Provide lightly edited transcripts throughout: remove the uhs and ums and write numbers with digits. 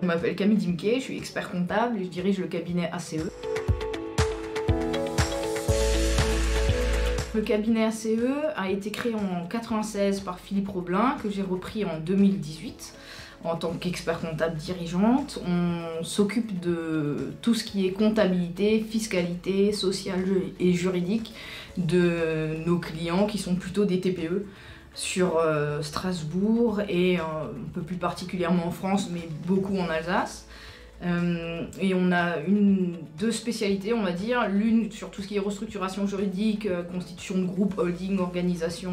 Je m'appelle Camille Dimke, je suis expert comptable et je dirige le cabinet ACE. Le cabinet ACE a été créé en 1996 par Philippe Roblin, que j'ai repris en 2018 en tant qu'expert comptable dirigeante. On s'occupe de tout ce qui est comptabilité, fiscalité, sociale et juridique de nos clients qui sont plutôt des TPE sur Strasbourg et un peu plus particulièrement en France, mais beaucoup en Alsace. Et on a deux spécialités, on va dire, l'une sur tout ce qui est restructuration juridique, constitution de groupe, holding, organisation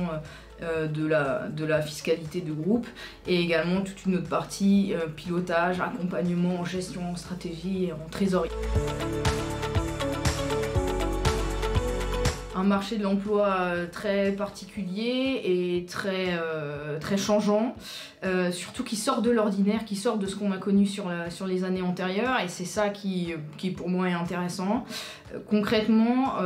de la fiscalité de groupe, et également toute une autre partie, pilotage, accompagnement, gestion, stratégie et en trésorerie. Un marché de l'emploi très particulier et très changeant, surtout qui sort de l'ordinaire, qui sort de ce qu'on a connu sur les années antérieures, et c'est ça qui pour moi est intéressant. Concrètement,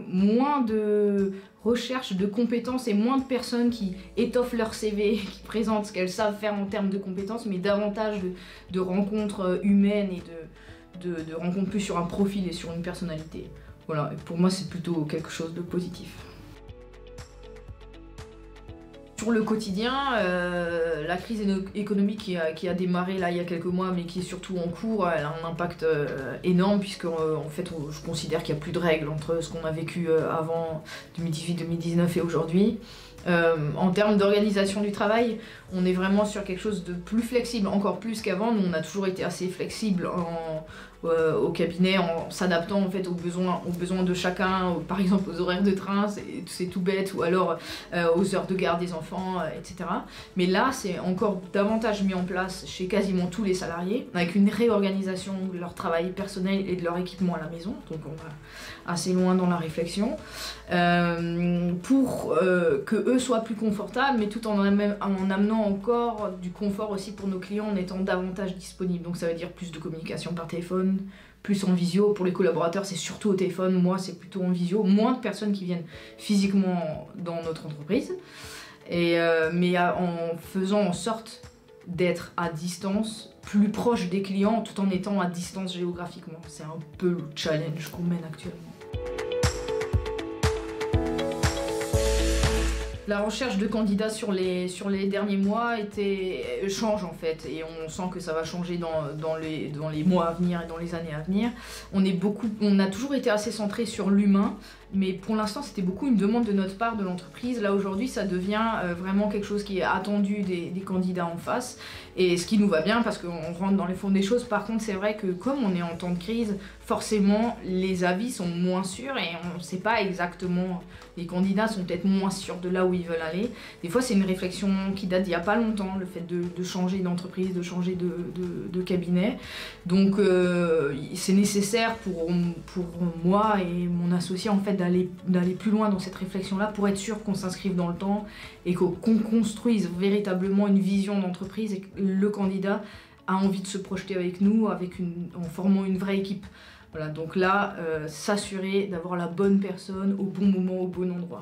moins de recherche de compétences et moins de personnes qui étoffent leur CV, qui présentent ce qu'elles savent faire en termes de compétences, mais davantage de rencontres humaines et de rencontres plus sur un profil et sur une personnalité. Voilà, pour moi c'est plutôt quelque chose de positif. Sur le quotidien, la crise économique qui a démarré là il y a quelques mois, mais qui est surtout en cours, elle a un impact énorme, puisque en fait je considère qu'il n'y a plus de règles entre ce qu'on a vécu avant 2018-2019 et aujourd'hui. En termes d'organisation du travail, on est vraiment sur quelque chose de plus flexible, encore plus qu'avant. Nous on a toujours été assez flexible au cabinet, en s'adaptant en fait aux besoins de chacun, par exemple aux horaires de train, c'est tout bête, ou alors aux heures de garde des enfants, etc. Mais là c'est encore davantage mis en place chez quasiment tous les salariés, avec une réorganisation de leur travail personnel et de leur équipement à la maison, donc on va assez loin dans la réflexion, pour que eux soient plus confortables, mais tout en amenant encore du confort aussi pour nos clients, en étant davantage disponibles. Donc ça veut dire plus de communication par téléphone, plus en visio. Pour les collaborateurs c'est surtout au téléphone, moi c'est plutôt en visio, moins de personnes qui viennent physiquement dans notre entreprise, mais en faisant en sorte d'être à distance, plus proche des clients, tout en étant à distance géographiquement. C'est un peu le challenge qu'on mène actuellement. La recherche de candidats sur les derniers mois change en fait, et on sent que ça va changer dans les mois à venir et dans les années à venir. On a toujours été assez centré sur l'humain, mais pour l'instant c'était beaucoup une demande de notre part, de l'entreprise. Là aujourd'hui ça devient vraiment quelque chose qui est attendu des candidats en face, et ce qui nous va bien parce qu'on rentre dans les fonds des choses. Par contre c'est vrai que comme on est en temps de crise, forcément les avis sont moins sûrs et on ne sait pas exactement, les candidats sont peut-être moins sûrs de là où ils veulent aller. Des fois c'est une réflexion qui date d'il n'y a pas longtemps, le fait de changer d'entreprise, de changer de cabinet. Donc c'est nécessaire pour moi et mon associé en fait d'aller plus loin dans cette réflexion-là, pour être sûr qu'on s'inscrive dans le temps et qu'on construise véritablement une vision d'entreprise, et que le candidat a envie de se projeter avec nous, en formant une vraie équipe. Voilà, donc là, s'assurer d'avoir la bonne personne au bon moment, au bon endroit.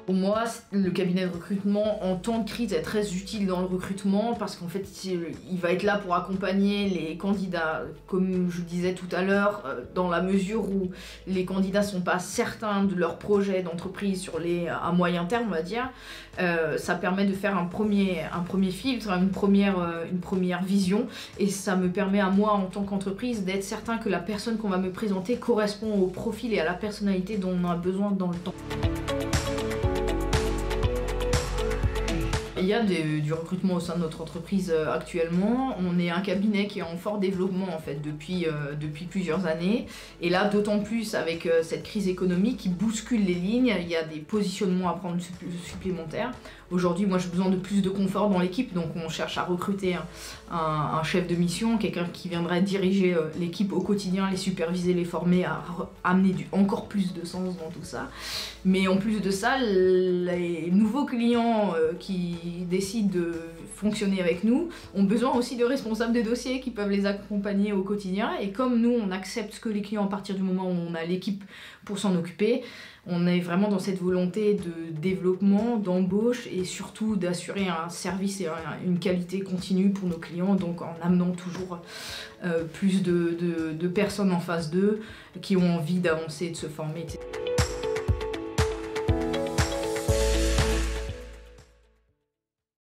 Pour moi, le cabinet de recrutement en temps de crise est très utile dans le recrutement, parce qu'en fait il va être là pour accompagner les candidats, comme je disais tout à l'heure, dans la mesure où les candidats sont pas certains de leur projet d'entreprise à moyen terme, on va dire. Ça permet de faire un premier filtre, une première vision, et ça me permet à moi en tant qu'entreprise d'être certain que la personne qu'on va me présenter correspond au profil et à la personnalité dont on a besoin dans le temps. Il y a du recrutement au sein de notre entreprise actuellement. On est un cabinet qui est en fort développement en fait depuis plusieurs années, et là d'autant plus avec cette crise économique qui bouscule les lignes. Il y a des positionnements à prendre supplémentaires. Aujourd'hui, moi j'ai besoin de plus de confort dans l'équipe, donc on cherche à recruter un chef de mission, quelqu'un qui viendrait diriger l'équipe au quotidien, les superviser, les former, à amener encore plus de sens dans tout ça. Mais en plus de ça, les nouveaux clients qui décident de fonctionner avec nous ont besoin aussi de responsables de dossier qui peuvent les accompagner au quotidien. Et comme nous, on accepte que les clients à partir du moment où on a l'équipe pour s'en occuper, on est vraiment dans cette volonté de développement, d'embauche et surtout d'assurer un service et une qualité continue pour nos clients, donc en amenant toujours plus de personnes en face d'eux qui ont envie d'avancer et de se former, etc.